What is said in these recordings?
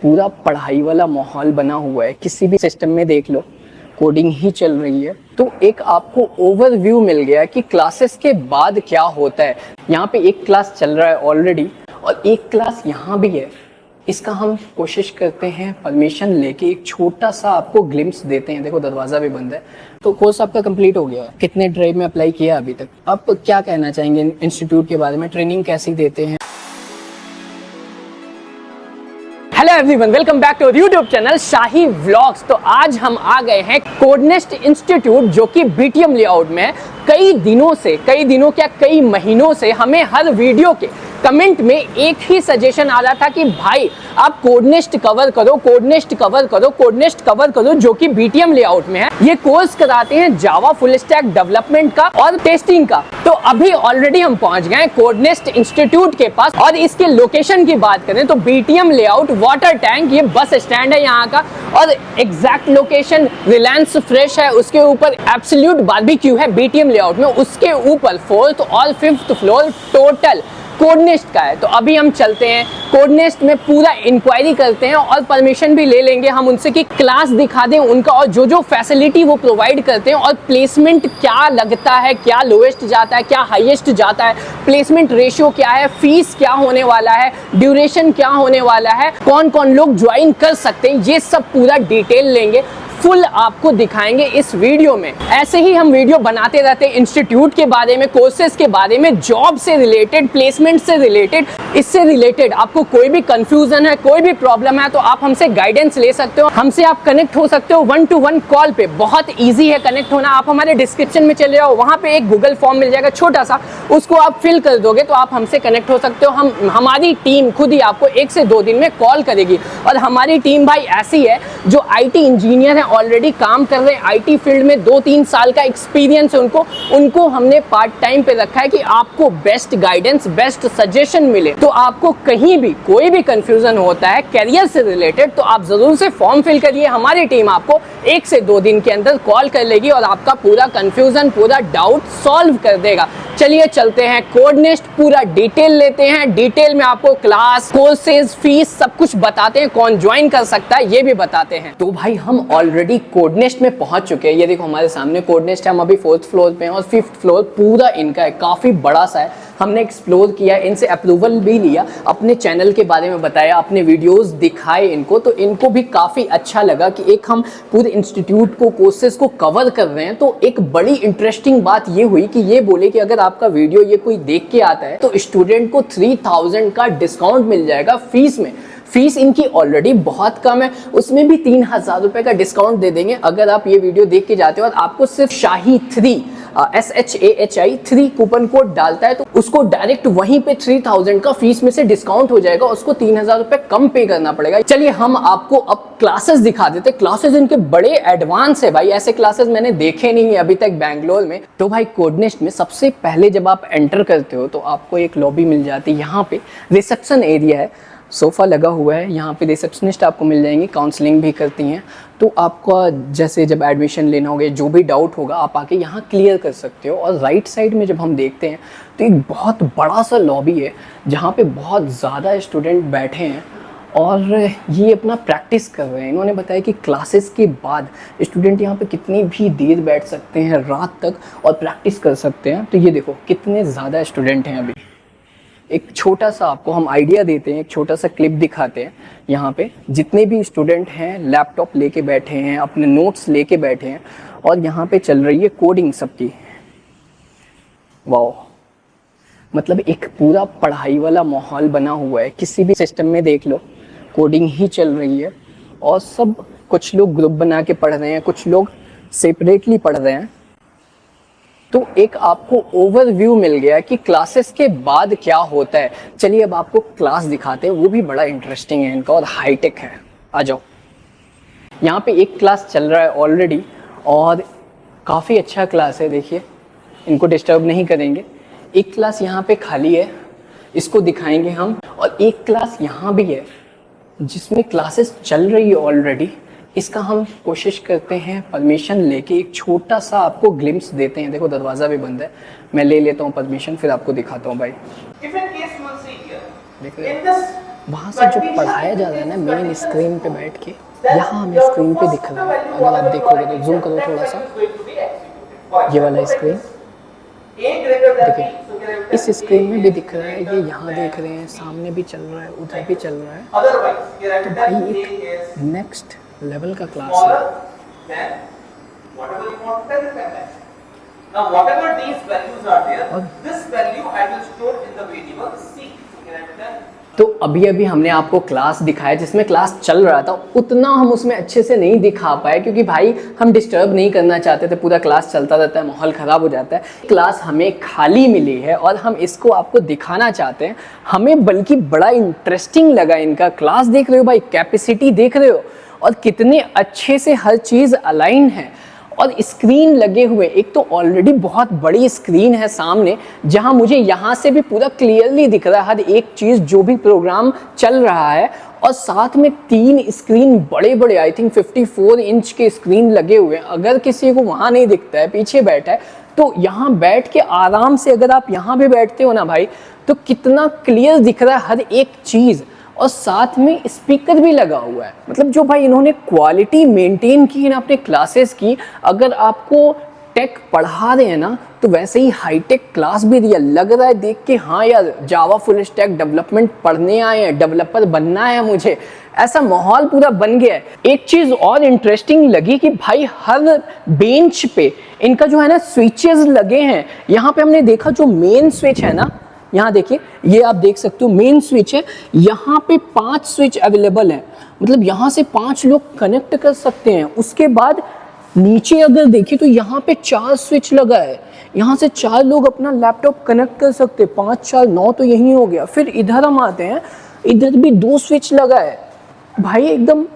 पूरा पढ़ाई वाला माहौल बना हुआ है। किसी भी सिस्टम में देख लो कोडिंग ही चल रही है। तो एक आपको ओवरव्यू मिल गया कि क्लासेस के बाद क्या होता है। यहाँ पे एक क्लास चल रहा है ऑलरेडी और एक क्लास यहाँ भी है। इसका हम कोशिश करते हैं परमिशन लेके एक छोटा सा आपको ग्लिम्स देते हैं। देखो दरवाज़ा भी बंद है। तो कोर्स आपका कंप्लीट हो गया है। कितने ड्राइव में अप्लाई किया अभी तक? आप क्या कहना चाहेंगे इंस्टीट्यूट के बारे में? ट्रेनिंग कैसी देते हैं? Hello everyone, welcome back to YouTube channel Shahi vlogs. तो आज हम आ गए हैं कोडनेस्ट इंस्टीट्यूट जो कि बीटीएम लेआउट में है। कई कई महीनों से हमें हर वीडियो के कमेंट में एक ही सजेशन आ रहा था कि भाई आप कोडनेस्ट कवर करो जो कि बीटीएम लेआउट में है। ये कोर्स कराते हैं जावा फुल स्टैक डेवलपमेंट का और टेस्टिंग का। तो अभी ऑलरेडी हम पहुंच गए हैं कोडनेस्ट इंस्टीट्यूट के पास। और इसके लोकेशन की बात करें तो बीटीएम लेआउट वाटर टैंक, ये बस स्टैंड है यहाँ का। और एग्जैक्ट लोकेशन रिलायंस फ्रेश है, उसके ऊपर एब्सोल्यूट बारबेक्यू है बीटीएम लेआउट में, उसके ऊपर 4th और 5th फ्लोर टोटल कोडनेस्ट का है। तो अभी हम चलते हैं कोडनेस्ट में, पूरा इंक्वायरी करते हैं और परमिशन भी ले लेंगे हम उनसे कि क्लास दिखा दें उनका और जो फैसिलिटी वो प्रोवाइड करते हैं और प्लेसमेंट क्या लगता है, क्या लोएस्ट जाता है, क्या हाईएस्ट जाता है, प्लेसमेंट रेशियो क्या है, फीस क्या होने वाला है, ड्यूरेशन क्या होने वाला है, कौन कौन लोग ज्वाइन कर सकते हैं, ये सब पूरा डिटेल लेंगे, फुल आपको दिखाएंगे इस वीडियो में। ऐसे ही हम वीडियो बनाते रहते हैं इंस्टीट्यूट के बारे में, कोर्सेज के बारे में, जॉब से रिलेटेड, प्लेसमेंट से रिलेटेड। इससे रिलेटेड आपको कोई भी कंफ्यूजन है, कोई भी प्रॉब्लम है तो आप हमसे गाइडेंस ले सकते हो। हमसे आप कनेक्ट हो सकते हो 1-to-1 कॉल पे। बहुत ईजी है कनेक्ट होना। आप हमारे डिस्क्रिप्शन में चले जाओ, वहाँ पे एक गूगल फॉर्म मिल जाएगा छोटा सा, उसको आप फिल कर दोगे तो आप हमसे कनेक्ट हो सकते हो। हमारी टीम खुद ही आपको 1 से 2 दिन में कॉल करेगी। और हमारी टीम भाई ऐसी है जो IT इंजीनियर है, ऑलरेडी काम कर रहे हैं IT फील्ड में, 2-3 साल का एक्सपीरियंस है उनको हमने पार्ट टाइम पे रखा है कि आपको बेस्ट गाइडेंस, बेस्ट सजेशन मिले। तो आपको कहीं भी कोई भी कंफ्यूजन होता है करियर से रिलेटेड तो आप जरूर से फॉर्म फिल करिए। हमारी टीम आपको 1 से 2 दिन के अंदर कॉल कर लेगी और आपका पूरा कंफ्यूजन, पूरा डाउट सॉल्व कर देगा। चलिए चलते हैं कोडनेस्ट, पूरा डिटेल लेते हैं। डिटेल में आपको क्लास, कोर्सेज, फीस सब कुछ बताते हैं, कौन ज्वाइन कर सकता है ये भी बताते हैं। तो भाई हम ऑलरेडी कोडनेस्ट में पहुंच चुके हैं। ये देखो हमारे सामने कोडनेस्ट है। हम अभी 4th फ्लोर पे हैं और 5th फ्लोर पूरा इनका है, काफी बड़ा सा है। हमने एक्सप्लोर किया, इनसे अप्रूवल भी लिया, अपने चैनल के बारे में बताया, अपने वीडियोस दिखाए इनको, तो इनको भी काफ़ी अच्छा लगा कि एक हम पूरे इंस्टीट्यूट को, कोर्सेज को कवर कर रहे हैं। तो एक बड़ी इंटरेस्टिंग बात ये हुई कि ये बोले कि अगर आपका वीडियो ये कोई देख के आता है तो स्टूडेंट को 3000 का डिस्काउंट मिल जाएगा फीस में। फीस इनकी ऑलरेडी बहुत कम है, उसमें भी 3000 रुपए का डिस्काउंट दे देंगे अगर आप ये वीडियो देख के जाते हो। और आपको सिर्फ शाही 3 SHAHI 3 कूपन कोड डालता है तो उसको डायरेक्ट वहीं पे 3000 का फीस में से डिस्काउंट हो जाएगा, उसको 3000 रुपए कम पे करना पड़ेगा। चलिए हम आपको अब क्लासेस दिखा देते। क्लासेस इनके बड़े एडवांस है भाई, ऐसे क्लासेस मैंने देखे नहीं है अभी तक बैंगलोर में। तो भाई कोडनेस्ट में सबसे पहले जब आप एंटर करते हो तो आपको एक लॉबी मिल जाती है। यहाँ पे रिसेप्शन एरिया है, सोफ़ा लगा हुआ है, यहाँ पे रिसेप्शनिस्ट आपको मिल जाएंगे, काउंसलिंग भी करती हैं। तो आपका जैसे जब एडमिशन लेना होगा, जो भी डाउट होगा आप आके यहाँ क्लियर कर सकते हो। और राइट साइड में जब हम देखते हैं तो एक बहुत बड़ा सा लॉबी है जहाँ पे बहुत ज़्यादा स्टूडेंट बैठे हैं और ये अपना प्रैक्टिस कर रहे हैं। इन्होंने बताया कि क्लासेस के बाद स्टूडेंट यहाँ पे कितनी भी देर बैठ सकते हैं, रात तक, और प्रैक्टिस कर सकते हैं। तो ये देखो कितने ज़्यादा स्टूडेंट हैं। अभी एक छोटा सा आपको हम आइडिया देते हैं, एक छोटा सा क्लिप दिखाते हैं। यहाँ पे जितने भी स्टूडेंट हैं लैपटॉप लेके बैठे हैं, अपने नोट्स लेके बैठे हैं और यहाँ पे चल रही है कोडिंग सबकी। वाओ, मतलब एक पूरा पढ़ाई वाला माहौल बना हुआ है। किसी भी सिस्टम में देख लो कोडिंग ही चल रही है और सब, कुछ लोग ग्रुप बना के पढ़ रहे हैं, कुछ लोग सेपरेटली पढ़ रहे हैं। तो एक आपको ओवरव्यू मिल गया कि क्लासेस के बाद क्या होता है। चलिए अब आपको क्लास दिखाते हैं, वो भी बड़ा इंटरेस्टिंग है इनका और हाईटेक है। आ जाओ। यहाँ पे एक क्लास चल रहा है ऑलरेडी और काफ़ी अच्छा क्लास है। देखिए इनको डिस्टर्ब नहीं करेंगे। एक क्लास यहाँ पे खाली है, इसको दिखाएंगे हम। और एक क्लास यहाँ भी है जिसमें क्लासेस चल रही है ऑलरेडी। इसका हम कोशिश करते हैं परमिशन लेके एक छोटा सा आपको ग्लिम्स देते हैं। देखो दरवाज़ा भी बंद है, मैं ले लेता हूँ परमिशन, फिर आपको दिखाता हूँ भाई। वहाँ से जो पढ़ाया जा रहा है ना मेन स्क्रीन पे बैठ के, यहाँ हमें स्क्रीन पे दिख रहा है। अगर आप देखोगे तो जूम करो थोड़ा सा, ये वाला स्क्रीन देखिए, इस स्क्रीन में भी दिख रहा है, ये यहाँ देख रहे हैं, सामने भी चल रहा है, उधर भी चल रहा है। तो भाई एक नेक्स्ट लेवल का क्लास है। Now whatever these values are there, this value I will store in the variable c. तो अभी अभी हमने आपको क्लास दिखाया जिसमें क्लास चल रहा था, उतना हम उसमें अच्छे से नहीं दिखा पाए क्योंकि भाई हम डिस्टर्ब नहीं करना चाहते थे, पूरा क्लास चलता रहता है, माहौल ख़राब हो जाता है। क्लास हमें खाली मिली है और हम इसको आपको दिखाना चाहते हैं। हमें बल्कि बड़ा इंटरेस्टिंग लगा इनका क्लास। देख रहे हो भाई, कैपेसिटी देख रहे हो और कितने अच्छे से हर चीज़ अलाइन है। और स्क्रीन लगे हुए, एक तो ऑलरेडी बहुत बड़ी स्क्रीन है सामने, जहां मुझे यहाँ से भी पूरा क्लियरली दिख रहा है हर एक चीज़, जो भी प्रोग्राम चल रहा है। और साथ में 3 स्क्रीन बड़े बड़े, आई थिंक 54 इंच के स्क्रीन लगे हुए हैं। अगर किसी को वहाँ नहीं दिखता है, पीछे बैठा है, तो यहाँ बैठ के आराम से अगर आप यहाँ पे बैठते हो ना भाई, तो कितना क्लियर दिख रहा है हर एक चीज़। और साथ में स्पीकर भी लगा हुआ है। मतलब जो भाई इन्होंने क्वालिटी मेंटेन की है ना अपने क्लासेस की, अगर आपको टेक पढ़ा रहे हैं ना तो वैसे ही हाईटेक क्लास भी दिया लग रहा है देख के। हाँ यार, जावा फुल स्टैक डेवलपमेंट पढ़ने आए हैं, डेवलपर बनना है मुझे, ऐसा माहौल पूरा बन गया है। एक चीज़ और इंटरेस्टिंग लगी कि भाई हर बेंच पे इनका जो है ना स्विचेस लगे हैं। यहाँ पे हमने देखा जो मेन स्विच है ना, यहाँ देखिए, ये आप देख सकते हो मेन स्विच है, यहाँ पे 5 स्विच अवेलेबल है। मतलब यहाँ से 5 लोग कनेक्ट कर सकते हैं। उसके बाद नीचे अगर देखिए तो यहाँ पे 4 स्विच लगा है, यहाँ से 4 लोग अपना लैपटॉप कनेक्ट कर सकते हैं। 5 4 9 तो यही हो गया। फिर इधर हम आते हैं, इधर भी 2 स्विच लगा है। भाई एकदम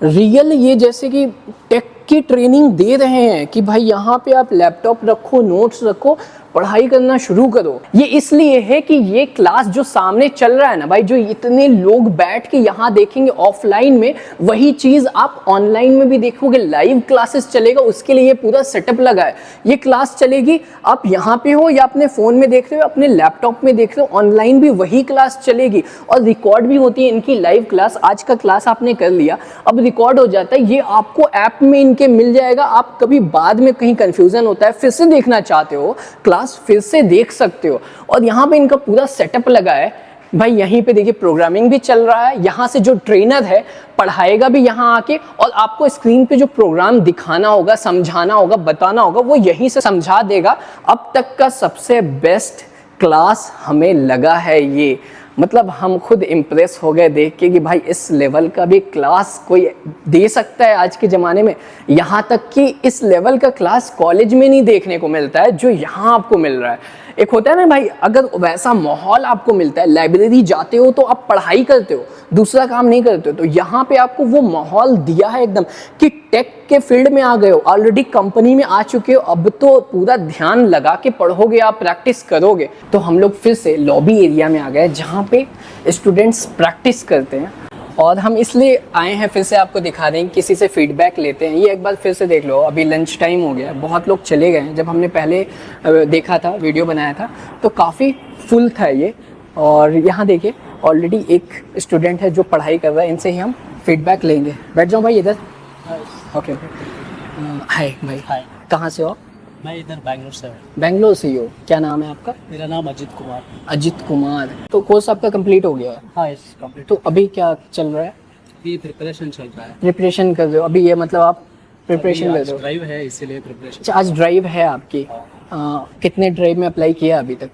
रियल, ये जैसे कि टेक की ट्रेनिंग दे रहे हैं कि भाई यहाँ पे आप लैपटॉप रखो, नोट्स रखो, पढ़ाई करना शुरू करो। ये इसलिए है कि ये क्लास जो सामने चल रहा है ना भाई, जो इतने लोग बैठ के यहाँ देखेंगे ऑफलाइन में, वही चीज़ आप ऑनलाइन में भी देखोगे। लाइव क्लासेस चलेगा, उसके लिए पूरा सेटअप लगा है। ये क्लास चलेगी, आप यहाँ पे हो या अपने फ़ोन में देख रहे हो, अपने लैपटॉप में देख रहे हो, ऑनलाइन भी वही क्लास चलेगी। और रिकॉर्ड भी होती है इनकी लाइव क्लास। आज का क्लास आपने कर लिया, अब रिकॉर्ड हो जाता है, ये आपको ऐप में इनके मिल जाएगा। आप कभी बाद में कहीं कन्फ्यूज़न होता है, फिर से देखना चाहते हो क्लास, फिर से देख सकते हो। और यहाँ पे इनका पूरा सेटअप लगा है भाई। यहीं पे देखिए प्रोग्रामिंग भी चल रहा है, यहाँ से जो ट्रेनर है पढ़ाएगा भी यहाँ आके, और आपको स्क्रीन पे जो प्रोग्राम दिखाना होगा, समझाना होगा, बताना होगा, वो यहीं से समझा देगा। अब तक का सबसे बेस्ट क्लास हमें लगा है ये। मतलब हम खुद इम्प्रेस हो गए देख के कि भाई इस लेवल का भी क्लास कोई दे सकता है आज के ज़माने में। यहाँ तक कि इस लेवल का क्लास कॉलेज में नहीं देखने को मिलता है जो यहाँ आपको मिल रहा है। एक होता है ना भाई, अगर वैसा माहौल आपको मिलता है, लाइब्रेरी जाते हो तो आप पढ़ाई करते हो, दूसरा काम नहीं करते हो, तो यहाँ पे आपको वो माहौल दिया है एकदम कि टेक के फील्ड में आ गए हो, ऑलरेडी कंपनी में आ चुके हो, अब तो पूरा ध्यान लगा के पढ़ोगे, आप प्रैक्टिस करोगे। तो हम लोग फिर से लॉबी एरिया में आ गए जहाँ पे स्टूडेंट्स प्रैक्टिस करते हैं। और हम इसलिए आए हैं, फिर से आपको दिखा रहे हैं, किसी से फीडबैक लेते हैं। ये एक बार फिर से देख लो, अभी लंच टाइम हो गया, बहुत लोग चले गए हैं। जब हमने पहले देखा था, वीडियो बनाया था, तो काफ़ी फुल था ये। और यहाँ देखिए ऑलरेडी एक स्टूडेंट है जो पढ़ाई कर रहा है, इनसे ही हम फीडबैक लेंगे। बैठ जाओ भाई इधर। ओके हाय भाई। हाय, कहाँ से हो? मैं इधर बैंगलोर से हूँ। बेंगलोर से ही हो? क्या नाम है आपका? मेरा नाम अजित कुमार। अजित कुमार। तो कोर्स आपका कंप्लीट हो गया है? हाँ, इस कंप्लीट। तो अभी क्या चल रहा है? ये प्रिपरेशन चल रहा है। प्रिपरेशन कर रहे हो अभी? ये मतलब आप प्रिपरेशन कर रहे हो? ड्राइव है इसीलिए प्रिपरेशन। अच्छा, आज ड्राइव है आपकी? कितने ड्राइव में अप्लाई किया अभी तक?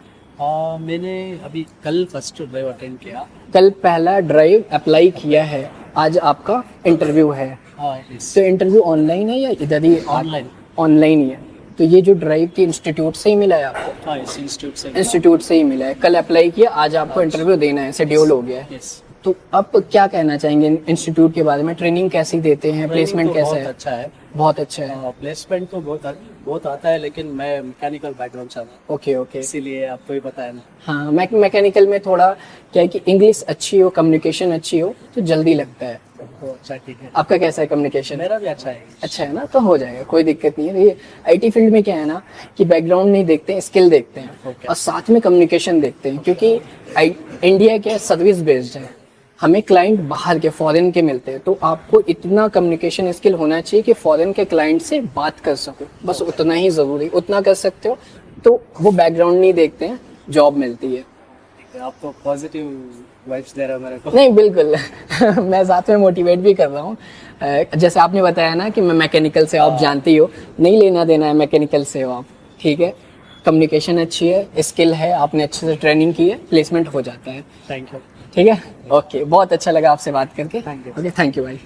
मैंने अभी कल फर्स्ट ड्राइव अटेंड किया। कल पहला ड्राइव अप्लाई किया है, आज आपका इंटरव्यू है। हाँ, तो इंटरव्यू ऑनलाइन है या इधर ही? ऑनलाइन। ऑनलाइन ही है। तो ये जो ड्राइव थी इंस्टीट्यूट से ही मिला है आपको? हाँ, इस इंस्टीट्यूट से। इंस्टीट्यूट से ही मिला है। कल अप्लाई किया, आज आपको इंटरव्यू देना है, शेड्यूल हो गया है। यस। तो आप क्या कहना चाहेंगे इंस्टीट्यूट के बारे में? ट्रेनिंग कैसी देते हैं, प्लेसमेंट कैसा है? अच्छा है। बहुत अच्छा है। प्लेसमेंट तो बहुत आता है, लेकिन मैं मैकेनिकल बैकग्राउंड से हूँ। Okay okay. इसीलिए आपको भी पता है ना। हाँ, मैकेनिकल में थोड़ा क्या है कि इंग्लिश अच्छी हो, कम्युनिकेशन अच्छी हो तो जल्दी लगता है। तो अच्छा, ठीक है। आपका कैसा है कम्युनिकेशन? मेरा भी अच्छा है। अच्छा है ना, तो हो जाएगा, कोई दिक्कत नहीं है। ये आईटी फील्ड में क्या है ना कि बैकग्राउंड नहीं देखते हैं, स्किल देखते हैं। Okay. और साथ में कम्युनिकेशन देखते हैं, क्योंकि इंडिया क्या सर्विस बेस्ड है। हमें क्लाइंट बाहर के फॉरेन के मिलते हैं, तो आपको इतना कम्युनिकेशन स्किल होना चाहिए कि फॉरेन के क्लाइंट से बात कर सको, बस उतना ही ज़रूरी, उतना कर सकते हो तो वो बैकग्राउंड नहीं देखते हैं, जॉब मिलती है। आप तो पॉजिटिव वाइब्स दे रहे हो मेरे को। नहीं बिल्कुल मैं साथ में मोटिवेट भी कर रहा हूँ। जैसे आपने बताया ना कि मैं मैकेनिकल से, आप जानती हो नहीं लेना देना है मैकेनिकल से हो आप, ठीक है, कम्युनिकेशन अच्छी है, स्किल है, आपने अच्छे से ट्रेनिंग की है, प्लेसमेंट हो जाता है। Thank you. ठीक है, ओके, बहुत अच्छा लगा आपसे बात करके। Thank you. Okay, thank you भाई।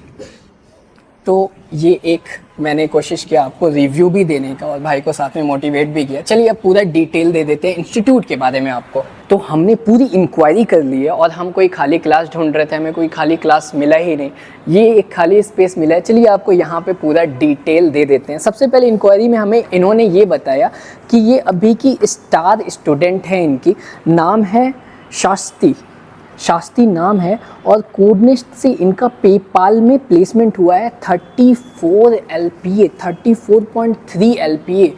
तो ये एक मैंने कोशिश किया आपको रिव्यू भी देने का और भाई को साथ में मोटिवेट भी किया। चलिए अब पूरा डिटेल दे देते हैं इंस्टीट्यूट के बारे में आपको। तो हमने पूरी इंक्वायरी कर ली है और हम कोई खाली क्लास ढूंढ रहे थे, हमें कोई खाली क्लास मिला ही नहीं, ये एक खाली स्पेस मिला है। चलिए आपको यहाँ पे पूरा डिटेल दे देते हैं। सबसे पहले इंक्वायरी में हमें इन्होंने ये बताया कि ये अभी की स्टार स्टूडेंट है, इनकी नाम है शास्त्री नाम है और कोडनेस्ट से इनका पेपाल में प्लेसमेंट हुआ है 34 LPA 34.3 LPA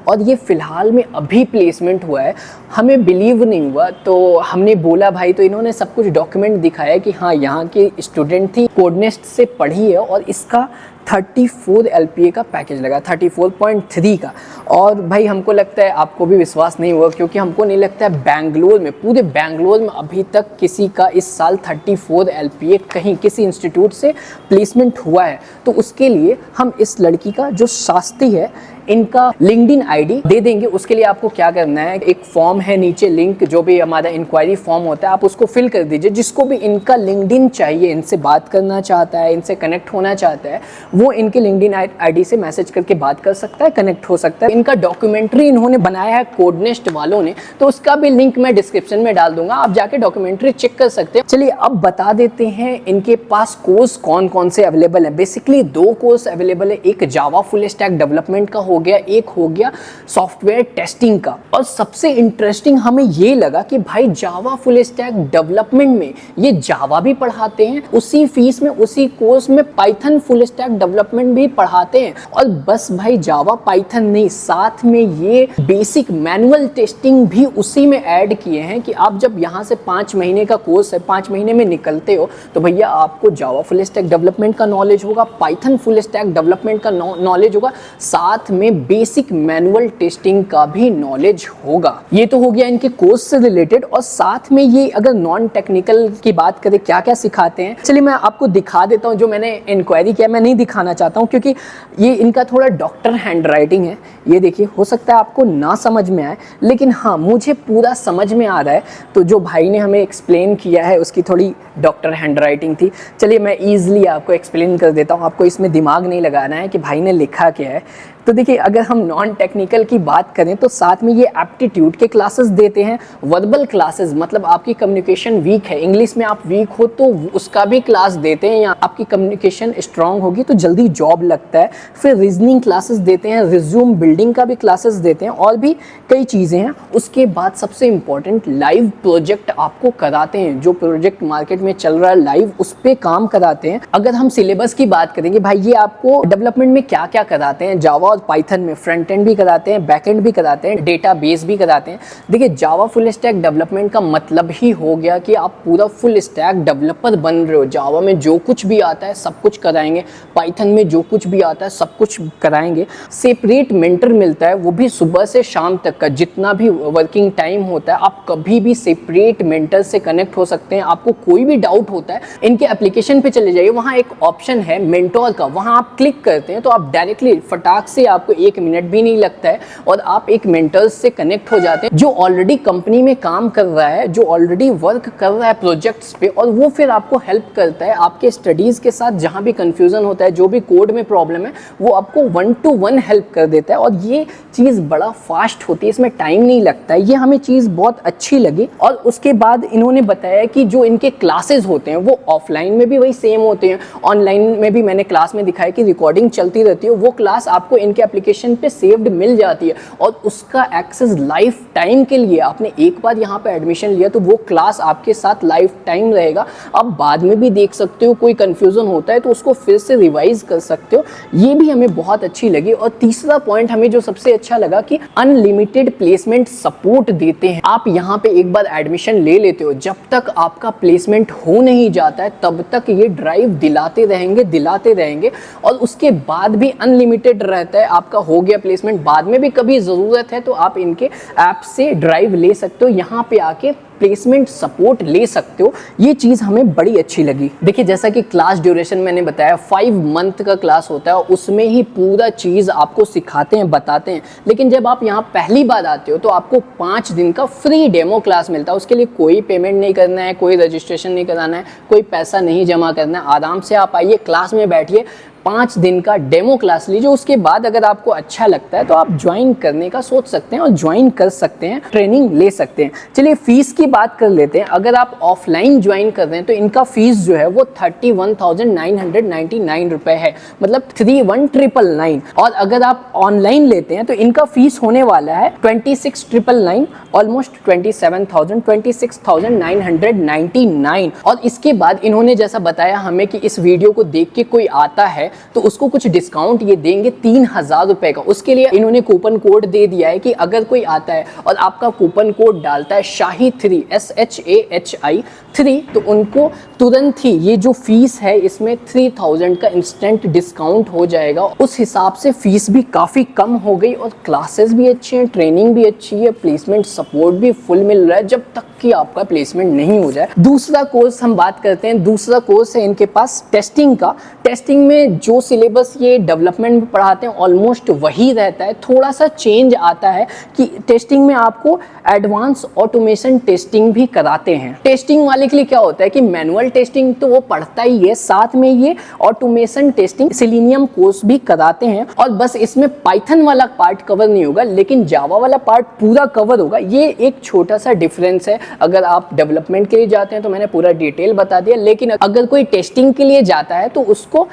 और ये फ़िलहाल में अभी प्लेसमेंट हुआ है। हमें बिलीव नहीं हुआ तो हमने बोला भाई, तो इन्होंने सब कुछ डॉक्यूमेंट दिखाया कि हाँ यहाँ की स्टूडेंट थी, कोडनेस्ट से पढ़ी है और इसका 34 LPA का पैकेज लगा, 34.3 का। और भाई हमको लगता है आपको भी विश्वास नहीं हुआ, क्योंकि हमको नहीं लगता है बेंगलोर में, पूरे बेंगलोर में अभी तक किसी का इस साल 34 LPA कहीं किसी इंस्टीट्यूट से प्लेसमेंट हुआ है। तो उसके लिए हम इस लड़की का जो शास्त्री है इनका लिंक्डइन आईडी दे देंगे। उसके लिए आपको क्या करना है, एक फॉर्म है नीचे लिंक, जो भी हमारा इंक्वायरी फॉर्म होता है आप उसको फिल कर दीजिए। जिसको भी इनका लिंक्डइन चाहिए, इनसे बात करना चाहता है, इनसे कनेक्ट होना चाहता है, वो इनके लिंक्डइन आईडी से मैसेज करके बात कर सकता है, कनेक्ट हो सकता है। इनका डॉक्यूमेंट्री इन्होंने बनाया है कोडनेस्ट वालों ने, तो उसका भी लिंक मैं डिस्क्रिप्शन में डाल दूंगा, आप जाके डॉक्यूमेंट्री चेक कर सकते हैं। चलिए अब बता देते हैं इनके पास कोर्स कौन कौन से अवेलेबल है। बेसिकली 2 कोर्स अवेलेबल है, एक जावा फुल स्टैक डेवलपमेंट का हो गया, एक हो गया सॉफ्टवेयर टेस्टिंग का। और सबसे इंटरेस्टिंग हमें ये लगा कि भाई जावा फुल स्टैक डेवलपमेंट में ये जावा भी पढ़ाते हैं, उसी फीस में उसी कोर्स में पाइथन फुल स्टैक डेवलपमेंट भी पढ़ाते हैं। और बस भाई जावा पाइथन नहीं, साथ में ये बेसिक मैनुअल टेस्टिंग भी उसी में ऐड किए हैं कि आप जब यहाँ से 5 महीने का कोर्स है, 5 महीने में निकलते हो तो भैया आपको जावा फुल स्टैक डेवलपमेंट का नॉलेज होगा, पाइथन फुल स्टैक डेवलपमेंट का नॉलेज होगा, साथ में बेसिक मैनुअल टेस्टिंग का भी नॉलेज होगा। ये तो हो गया इनके कोर्स से रिलेटेड। और साथ में ये अगर नॉन टेक्निकल की बात करें क्या क्या सिखाते हैं, चलिए मैं आपको दिखा देता हूँ। जो मैंने इंक्वायरी किया मैं नहीं दिखाना चाहता हूँ क्योंकि ये इनका थोड़ा डॉक्टर हैंड राइटिंग है। ये देखिए, हो सकता है आपको ना समझ में आए, लेकिन हाँ मुझे पूरा समझ में आ रहा है। तो जो भाई ने हमें एक्सप्लेन किया है उसकी थोड़ी डॉक्टर हैंड राइटिंग थी। चलिए मैं ईजिली आपको एक्सप्लेन कर देता हूँ, आपको इसमें दिमाग नहीं लगाना है कि भाई ने लिखा क्या है। तो देखिए, अगर हम नॉन टेक्निकल की बात करें तो साथ में ये एप्टीट्यूड के क्लासेस देते हैं, वर्बल क्लासेस, मतलब आपकी कम्युनिकेशन वीक है, इंग्लिश में आप वीक हो तो उसका भी क्लास देते हैं, या आपकी कम्युनिकेशन स्ट्रांग होगी तो जल्दी जॉब लगता है। फिर रीजनिंग क्लासेस देते हैं, रिज्यूम बिल्डिंग का भी क्लासेस देते हैं, और भी कई चीज़ें हैं। उसके बाद सबसे इंपॉर्टेंट लाइव प्रोजेक्ट आपको कराते हैं, जो प्रोजेक्ट मार्केट में चल रहा है लाइव उस पर काम कराते हैं। अगर हम सिलेबस की बात करेंगे, भाई ये आपको डेवलपमेंट में क्या क्या कराते हैं, जावा और पाइथन में फ्रंट एंड भी कराते हैं, बैक एंड भी कराते हैं, डेटाबेस भी कराते हैं। देखिए, जावा फुल स्टैक डेवलपमेंट का मतलब ही हो गया कि आप पूरा फुल स्टैक डेवलपर बन रहे हो। जावा में जो कुछ भी आता है सब कुछ कराएंगे, पाइथन में जो कुछ भी आता है सब कुछ कराएंगे। सेपरेट मेंटर मिलता है, वो भी सुबह से शाम तक का, जितना भी वर्किंग टाइम होता है आप कभी भी सेपरेट मेंटर से कनेक्ट हो सकते हैं। आपको कोई भी डाउट होता है, इनके एप्लीकेशन पे चले जाइए, वहाँ एक ऑप्शन है मेंटोर का, वहाँ आप क्लिक करते हैं तो आप डायरेक्टली फटाक से, आपको 1 मिनट भी नहीं लगता है और आप एक मेंटर्स से कनेक्ट हो जाते हैं जो ऑलरेडी कंपनी में काम कर रहा है, जो ऑलरेडी वर्क कर रहा है प्रोजेक्ट्स पे, और वो फिर आपको हेल्प करता है आपके स्टडीज के साथ। जहां भी कंफ्यूजन होता है, जो भी कोड में प्रॉब्लम है, वो आपको 1 to 1 हेल्प कर देता है। और ये चीज़ बड़ा फास्ट होती है, इसमें टाइम नहीं लगता है। ये हमें चीज़ बहुत अच्छी लगी। और उसके बाद इन्होंने बताया कि जो इनके क्लासेस होते हैं वो ऑफलाइन में भी वही सेम होते हैं, ऑनलाइन में भी मैंने क्लास में दिखाया कि रिकॉर्डिंग चलती रहती है। वो क्लास आपको इनके एप्लीकेशन पे सेव्ड मिल जाती है और उसका एक्सेस लाइफ टाइम के लिए, आपने एक बार यहाँ पे एडमिशन लिया तो वो क्लास आपके साथ लाइफ टाइम रहेगा। आप बाद में भी देख सकते हो, कोई कंफ्यूजन होता है तो उसको फिर से रिवाइज कर सकते हो। ये भी हमें बहुत अच्छी लगी। और तीसरा पॉइंट हमें जो सबसे अच्छा लगा कि अनलिमिटेड प्लेसमेंट सपोर्ट देते हैं। आप यहाँ पे एक बार एडमिशन ले लेते हो, जब तक आपका प्लेसमेंट हो नहीं जाता है तब तक ये ड्राइव दिलाते रहेंगे और उसके बाद भी अनलिमिटेड रहता है। आपका हो गया प्लेसमेंट, बाद में भी कभी ज़रूरत है तो आप इनके ऐप से ड्राइव ले सकते हो, यहाँ पे आके प्लेसमेंट सपोर्ट ले सकते हो। ये चीज़ हमें बड़ी अच्छी लगी। देखिए जैसा कि क्लास ड्यूरेशन मैंने बताया 5 मंथ का क्लास होता है, उसमें ही पूरा चीज़ आपको सिखाते हैं, बताते हैं। लेकिन जब आप यहाँ पहली बार आते हो तो आपको 5 दिन का फ्री डेमो क्लास मिलता है। उसके लिए कोई पेमेंट नहीं करना है, कोई रजिस्ट्रेशन नहीं कराना है, कोई पैसा नहीं जमा करना है। आराम से आप आइए, क्लास में बैठिए, 5 दिन का डेमो क्लास लीजिए। उसके बाद अगर आपको अच्छा लगता है तो आप ज्वाइन करने का सोच सकते हैं और ज्वाइन कर सकते हैं, ट्रेनिंग ले सकते हैं। चलिए फीस की बात कर लेते हैं। अगर आप ऑफलाइन ज्वाइन कर रहे हैं तो इनका फीस जो है वो 31,999 रुपए है, मतलब 31,999। और अगर आप ऑनलाइन लेते हैं तो इनका फीस होने वाला है 26,999, ऑलमोस्ट 27,000, 26,999। और इसके बाद इन्होंने जैसा बताया हमें कि इस वीडियो को देख के कोई आता है तो उसको कुछ डिस्काउंट ये देंगे 3,000 रुपए का। उसके लिए इन्होंने कूपन कोड दे दिया है कि अगर कोई आता है और आपका कूपन कोड डालता है SHAHI3, SHAHI3, तो उनको तुरंत ही ये जो फीस है इसमें 3,000 का इंस्टेंट डिस्काउंट हो जाएगा। उस हिसाब से फीस भी काफ़ी कम हो गई और क्लासेस भी अच्छी हैं, ट्रेनिंग भी अच्छी है, प्लेसमेंट सपोर्ट भी फुल मिल रहा है जब तक कि आपका प्लेसमेंट नहीं हो जाए। दूसरा कोर्स हम बात करते हैं। दूसरा कोर्स है इनके पास टेस्टिंग का। टेस्टिंग में जो सिलेबस ये डेवलपमेंट में पढ़ाते हैं ऑलमोस्ट वही रहता है, थोड़ा सा चेंज आता है कि टेस्टिंग में आपको एडवांस ऑटोमेशन टेस्टिंग भी कराते हैं। टेस्टिंग वाले के लिए क्या होता है कि मैनुअल टेस्टिंग तो वो पढ़ता ही है, साथ में ये ऑटोमेशन टेस्टिंग सेलेनियम कोर्स भी कराते हैं। और बस इसमें पाइथन वाला पार्ट कवर नहीं होगा लेकिन जावा वाला पार्ट पूरा कवर होगा। ये एक छोटा सा डिफरेंस है। अगर आप डेवलपमेंट के लिए जाते हैं तो मैंने पूरा डिटेल बता दिया, लेकिन अगर कोई टेस्टिंग के लिए जाता है तो उसको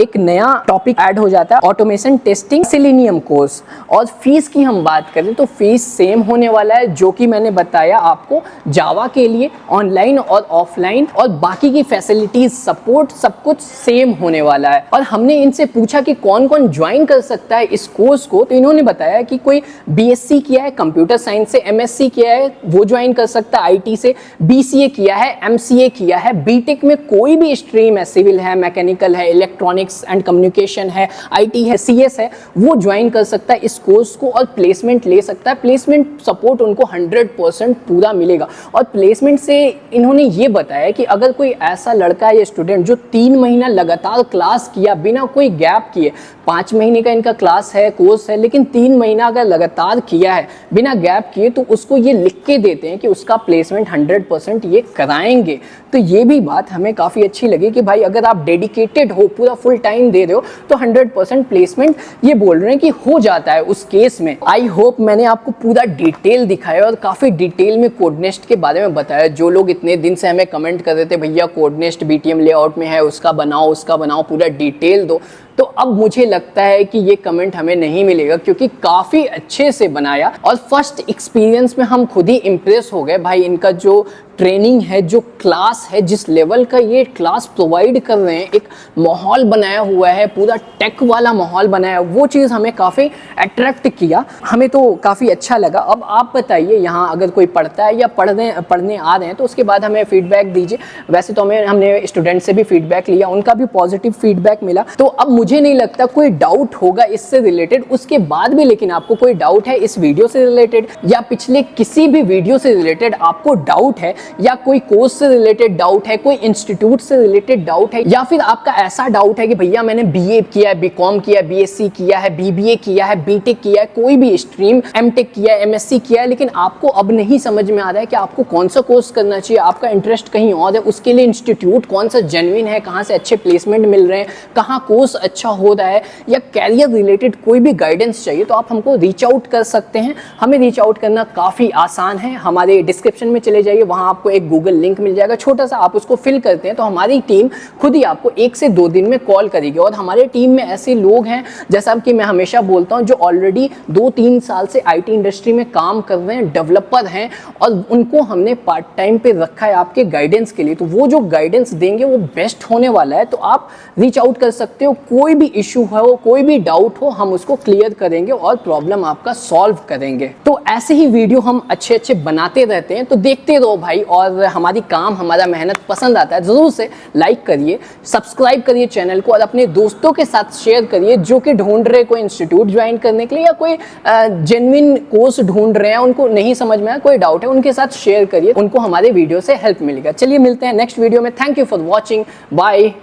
एक नया टॉपिक ऐड हो जाता है, ऑटोमेशन टेस्टिंग सेलेनियम कोर्स। और फीस की हम बात करें तो फीस सेम होने वाला है जो कि मैंने बताया आपको जावा के लिए, ऑनलाइन और ऑफलाइन, और बाकी की फैसिलिटीज सपोर्ट सब कुछ सेम होने वाला है। और हमने इनसे पूछा कि कौन कौन ज्वाइन कर सकता है इस कोर्स को, तो इन्होंने बताया कि कोई बीएससी किया है कंप्यूटर साइंस से, एमएससी किया है वो ज्वाइन कर सकता है आईटी से, बीसीए किया है, एमसीए किया है, बीटेक में कोई भी स्ट्रीम है, सिविल है, मैकेनिकल है, इलेक्ट्रॉनिक्स एंड कम्युनिकेशन है, आईटी है, सीएस है, वो ज्वाइन कर सकता है इस कोर्स को और प्लेसमेंट ले सकता है। प्लेसमेंट सपोर्ट उनको 100% पूरा मिलेगा। और प्लेसमेंट से इन्होंने ये बताया कि अगर कोई ऐसा लड़का है या स्टूडेंट जो 3 महीना लगातार क्लास किया बिना कोई गैप किए, 5 महीने का इनका क्लास है, कोर्स है, लेकिन 3 महीना अगर लगातार किया है बिना गैप किए तो उसको ये लिख के देते हैं कि उसका प्लेसमेंट 100% ये कराएंगे। तो ये भी बात हमें काफ़ी अच्छी लगी कि भाई अगर आप डेडिकेटेड हो, पूरा फुल टाइम दे रहे हो तो 100% प्लेसमेंट ये बोल रहे हैं कि हो जाता है उस केस में। आई होप मैंने आपको पूरा डिटेल दिखाया और काफ़ी डिटेल में कोडनेस्ट के बारे में बताया। जो लोग इतने दिन से हमें कमेंट कर रहे थे भैया कोडनेस्ट बीटीएम लेआउट में है, उसका बनाओ, पूरा डिटेल दो, तो अब मुझे लगता है कि ये कमेंट हमें नहीं मिलेगा क्योंकि काफ़ी अच्छे से बनाया और फर्स्ट एक्सपीरियंस में हम खुद ही इम्प्रेस हो गए। भाई इनका जो ट्रेनिंग है, जो क्लास है, जिस लेवल का ये क्लास प्रोवाइड कर रहे हैं, एक माहौल बनाया हुआ है, पूरा टेक वाला माहौल बनाया, वो चीज़ हमें काफ़ी अट्रैक्ट किया, हमें तो काफ़ी अच्छा लगा। अब आप बताइए यहाँ अगर कोई पढ़ता है या पढ़ने आ रहे हैं तो उसके बाद हमें फीडबैक दीजिए। वैसे तो हमने स्टूडेंट से भी फीडबैक लिया, उनका भी पॉजिटिव फीडबैक मिला, तो अब मुझे नहीं लगता कोई डाउट होगा इससे रिलेटेड। उसके बाद भी लेकिन आपको कोई डाउट है इस वीडियो से रिलेटेड या पिछले किसी भी वीडियो से रिलेटेड आपको डाउट है, या कोई कोर्स से रिलेटेड डाउट है, कोई इंस्टीट्यूट से रिलेटेड डाउट है, या फिर आपका ऐसा डाउट है कि भैया मैंने बीए किया है, बीकॉम किया है, बीएससी किया है, बीबीए किया है, बीटेक किया है, कोई भी स्ट्रीम, एमटेक किया है, एमएससी किया है, लेकिन आपको अब नहीं समझ में आ रहा है कि आपको कौन सा कोर्स करना चाहिए, आपका इंटरेस्ट कहीं और है, उसके लिए इंस्टीट्यूट कौन सा जेन्युइन है, कहाँ से अच्छे प्लेसमेंट मिल रहे हैं, कहाँ कोर्स अच्छा हो रहा है या कैरियर रिलेटेड कोई भी गाइडेंस चाहिए तो आप हमको रीच आउट कर सकते हैं। हमें रीच आउट करना काफ़ी आसान है। हमारे डिस्क्रिप्शन में चले जाइए, वहाँ आपको एक गूगल लिंक मिल जाएगा छोटा सा, आप उसको फिल करते हैं तो हमारी टीम खुद ही आपको 1 से 2 दिन में कॉल करेगी। और हमारे टीम में ऐसे लोग हैं, जैसा कि मैं हमेशा बोलता हूँ, जो ऑलरेडी 2-3 साल से आईटी इंडस्ट्री में काम कर रहे हैं, डेवलपर हैं, और उनको हमने पार्ट टाइम पे रखा है आपके गाइडेंस के लिए। तो वो जो गाइडेंस देंगे वो बेस्ट होने वाला है। तो आप रीच आउट कर सकते हो, कोई भी इशू हो, कोई भी डाउट हो, हम उसको क्लियर करेंगे और प्रॉब्लम आपका सॉल्व करेंगे। तो ऐसे ही वीडियो हम अच्छे अच्छे बनाते रहते हैं, तो देखते रहो भाई। और हमारी काम, हमारा मेहनत पसंद आता है ज़रूर से लाइक करिए, सब्सक्राइब करिए चैनल को, और अपने दोस्तों के साथ शेयर करिए जो कि ढूंढ रहे कोई इंस्टीट्यूट ज्वाइन करने के लिए या कोई जेन्युइन कोर्स ढूंढ रहे हैं, उनको नहीं समझ में आया, कोई डाउट है, उनके साथ शेयर करिए, उनको हमारे वीडियो से हेल्प मिलेगा। चलिए मिलते हैं नेक्स्ट वीडियो में। Thank you for watching, bye.